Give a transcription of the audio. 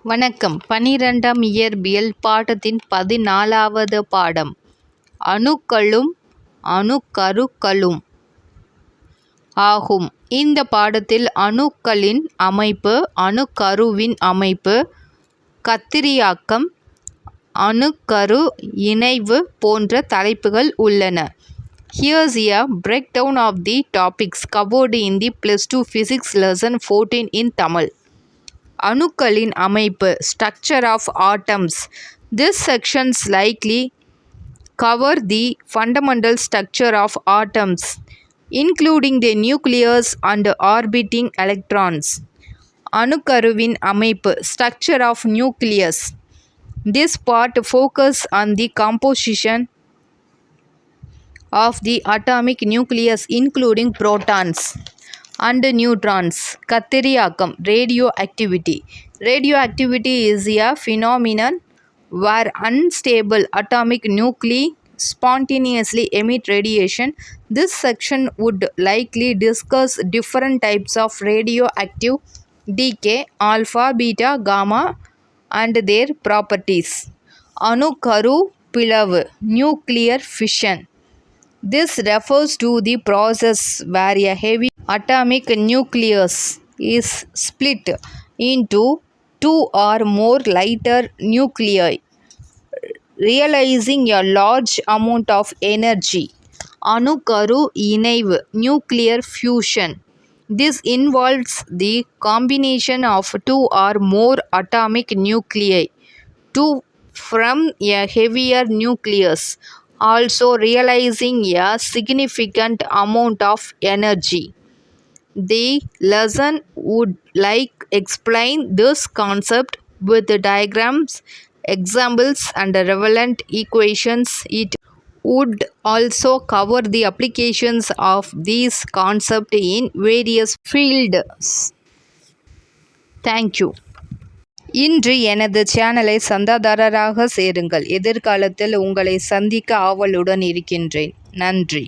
வணக்கம். 12ஆம் இயற்பியல் பாடத்தின் 14வது பாடம் அணுக்களும் அணுக்கருக்களும் ஆகும். இந்த பாடத்தில் அணுக்களின் அமைப்பு, அணுக்கருவின் அமைப்பு, கத்திரியாக்கம், அணுக்கரு இணைவு போன்ற தலைப்புகள் உள்ளன. Here's a breakdown of the topics covered in the +2 Physics lesson 14 in Tamil. அணுக்களின் அமைப்பு, structure of atoms. This sections likely cover the fundamental structure of atoms, including the nucleus and orbiting electrons. அணுக்கருவின் அமைப்பு, structure of nucleus. This part focus on the composition of the atomic nucleus, including protons and neutrons. கத்திரியாக்கம், radioactivity. Radioactivity is a phenomenon where unstable atomic nuclei spontaneously emit radiation. This section would likely discuss different types of radioactive decay, alpha, beta, gamma, and their properties. அணுக்கரு பிளவு, nuclear fission. This refers to the process where a heavy atomic nucleus is split into two or more lighter nuclei, realizing a large amount of energy. அணுக்கரு இணைவு, nuclear fusion. This involves the combination of two or more atomic nuclei to form a heavier nucleus, also realizing a significant amount of energy. The lesson would explain this concept with diagrams, examples, and relevant equations. It would also cover the applications of these concepts in various fields. Thank you. இன்று எனது சேனலை சந்தாதாரராக சேருங்கள். எதிர்காலத்தில் உங்களை சந்திக்க ஆவலுடன் இருக்கின்றேன். நன்றி.